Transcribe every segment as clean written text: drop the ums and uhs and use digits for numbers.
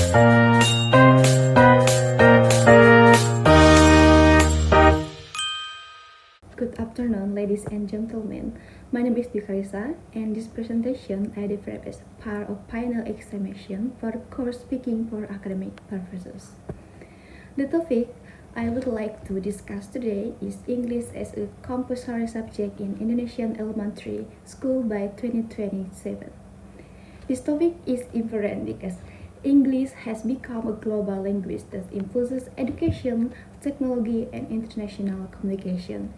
Good afternoon, ladies and gentlemen. My name is Dikarisa, and this presentation I developed as part of final examination for the course Speaking for Academic Purposes. The topic I would like to discuss today is English as a compulsory subject in Indonesian elementary school by 2027. This topic is important because English has become a global language that influences education, technology, and international communication.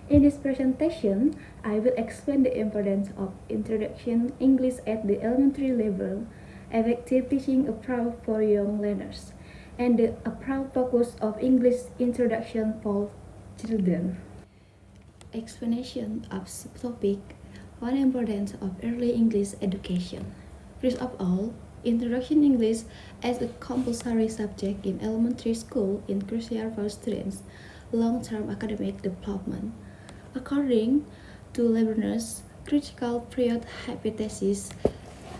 In this presentation, I will explain the importance of introduction English at the elementary level, effective teaching approach for young learners, and the approach focus of English introduction for children. Explanation of subtopic: one importance of early English education. First of all, introduction English as a compulsory subject in elementary school is crucial for students' long-term academic development. According to Leibniz's critical period hypothesis,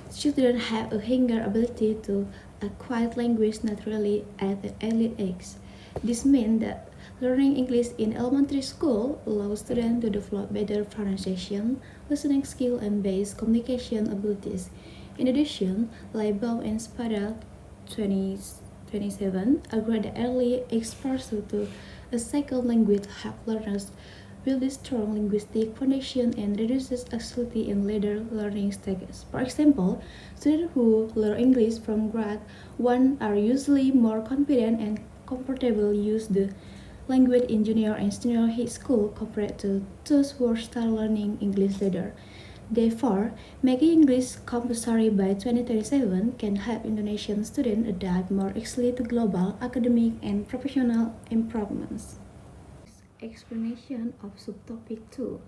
children have a younger ability to acquire language naturally at an early age. This means that learning English in elementary school allows students to develop better pronunciation, listening skill, and basic communication abilities. In addition, Leibau and Spada 2027 agree that early exposure to a second language helps learners build a strong linguistic foundation and reduces anxiety in later learning stages. For example, students who learn English from grade 1 are usually more confident and comfortable use the language in junior and senior high school compared to those who start learning English later. Therefore, making English compulsory by 2027 can help Indonesian students adapt more easily to global academic and professional improvements. Explanation of subtopic 2: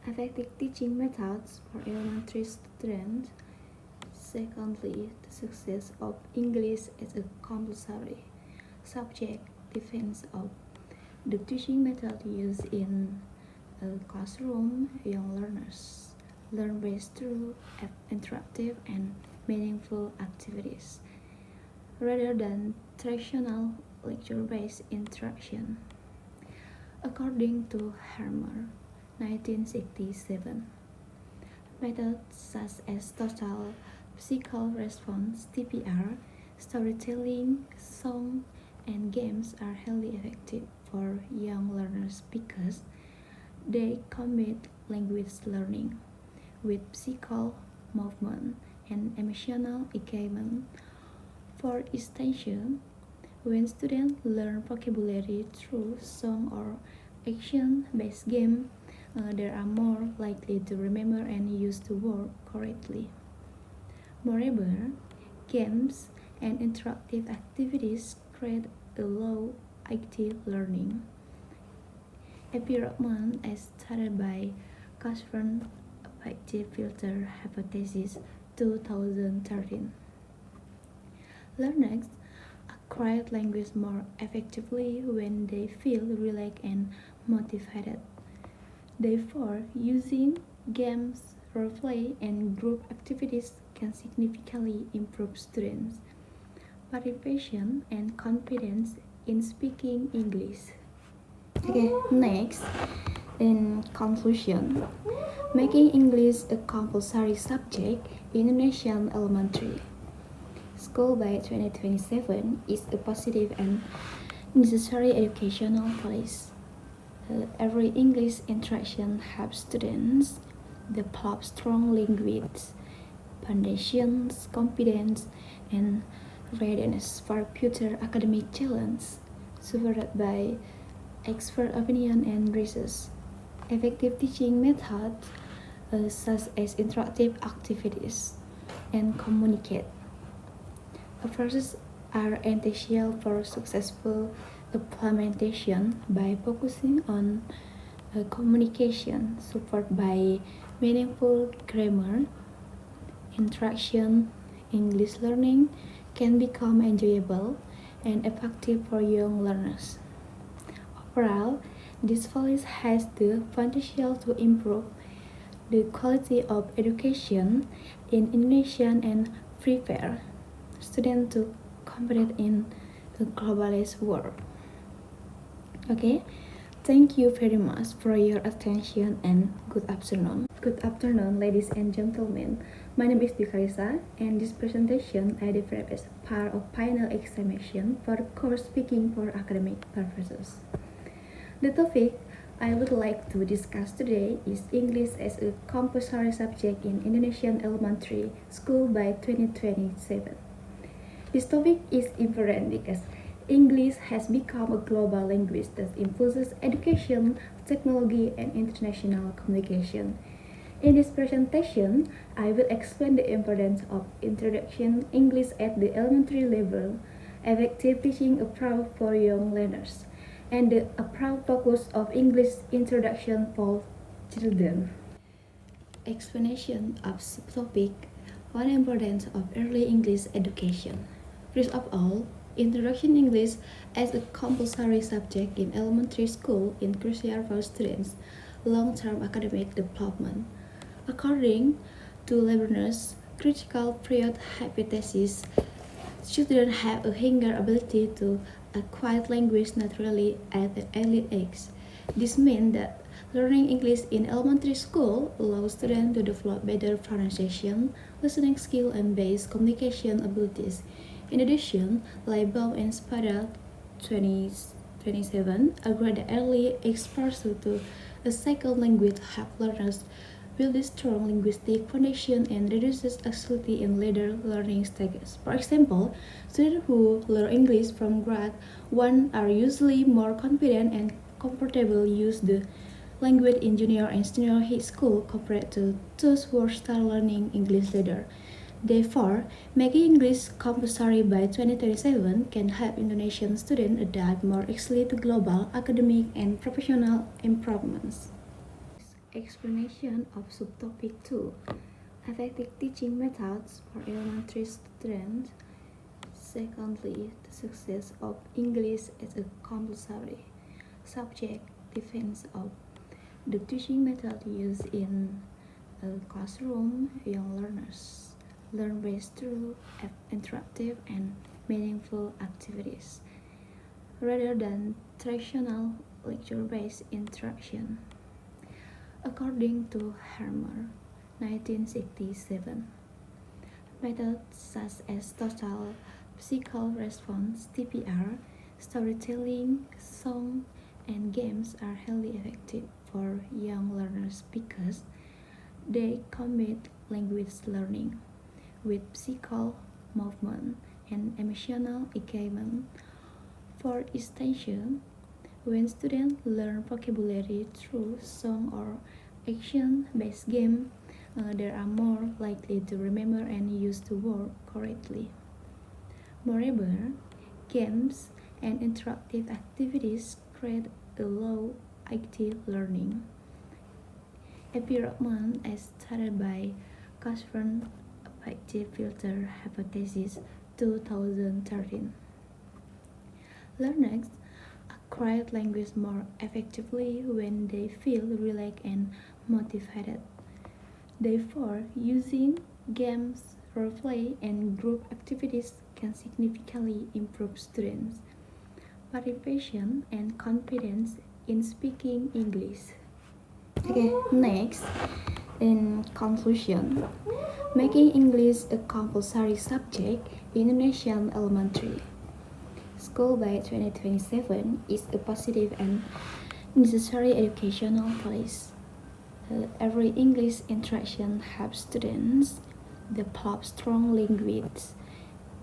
effective teaching methods for elementary students. Secondly, the success of English as a compulsory subject depends on the teaching method used in a classroom. Young learners learn best through interactive and meaningful activities rather than traditional lecture-based interaction. According to Harmer, 1967, methods such as total psychical response (TPR), storytelling, song, and games are highly effective for young learners because they combine language learning with psychical movement and emotional engagement. For instance, when students learn vocabulary through song or action-based game, they are more likely to remember and use the word correctly. Moreover, games and interactive activities create a low active learning environment as stated by Kasfern Affective Filter Hypothesis 2013. Learners acquire language more effectively when they feel relaxed and motivated. Therefore, using games, roleplay, and group activities can significantly improve students' participation and confidence in speaking English. Okay, next, in conclusion, making English a compulsory subject in Indonesian elementary school by 2027 is a positive and necessary educational choice. Every English interaction helps students develop strong language foundations, confidence, and readiness for future academic challenges, supported by expert opinion and research. Effective teaching methods such as interactive activities and communicate approaches are essential for successful implementation by focusing on communication, support by meaningful grammar, interaction. English learning can become enjoyable and effective for young learners. Overall, this policy has the potential to improve the quality of education in Indonesian and prepare students to compete in a globalized world. Okay, thank you very much for your attention and good afternoon. Good afternoon, ladies and gentlemen. My name is Dikarisa, and this presentation I developed as part of final examination for the course Speaking for Academic Purposes. The topic I would like to discuss today is English as a compulsory subject in Indonesian elementary school by 2027. This topic is important because English has become a global language that influences education, technology, and international communication. In this presentation, I will explain the importance of introduction English at the elementary level, effective teaching approach for young learners, and the approach focus of English introduction for children. Explanation of subtopic on importance of early English education. First of all, introduction English as a compulsory subject in elementary school is crucial for students' long-term academic development. According to Leibniz's critical period hypothesis, children have a younger ability to acquire language naturally at an early age. This means that learning English in elementary school allows students to develop better pronunciation, listening skill, and basic communication abilities. In addition, Leibov and Spada 2027 agree that early exposure to a second language helps learners build a strong linguistic foundation and reduces anxiety in later learning stages. For example, students who learn English from grade 1 are usually more confident and comfortable use the language in junior and senior high school compared to those who start learning English later. Therefore, making English compulsory by 2027 can help Indonesian students adapt more easily to global academic and professional improvements. Explanation of subtopic 2. Effective teaching methods for elementary students. Secondly, the success of English as a compulsory subject depends on the teaching method used in a classroom. Young learners learn best through interactive and meaningful activities rather than traditional lecture-based interaction. According to Harmer, 1967, methods such as total psychical response (TPR), storytelling, song, and games are highly effective for young learners because they combine language learning with psychical movement and emotional engagement. For instance, when students learn vocabulary through song or action-based game, they are more likely to remember and use the word correctly. Moreover, games and interactive activities create a low active learning environment as stated by Kasfern Affective Filter Hypothesis 2013. Learners acquire language more effectively when they feel relaxed and motivated. Therefore, using games, roleplay, and group activities can significantly improve students' participation and confidence in speaking English. Okay, next, in conclusion, making English a compulsory subject in Indonesian elementary school by 2027 is a positive and necessary educational choice. Every English interaction helps students develop strong language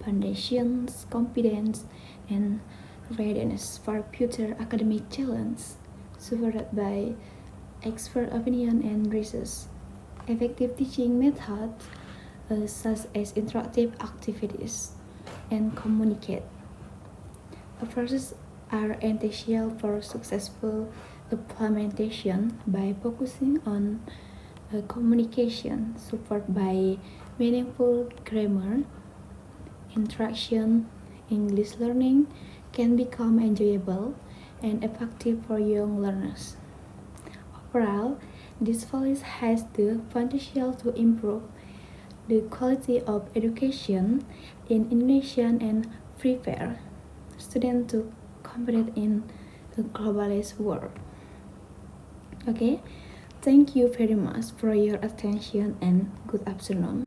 foundations, confidence, and readiness for future academic challenges, supported by expert opinion and research. Effective teaching methods such as interactive activities and communicate approaches are essential for successful implementation by focusing on communication, support by meaningful grammar, interaction. English learning can become enjoyable and effective for young learners. Overall, this policy has the potential to improve the quality of education in Indonesian and prepare students to compete in a globalized world. Okay, thank you very much for your attention and good afternoon.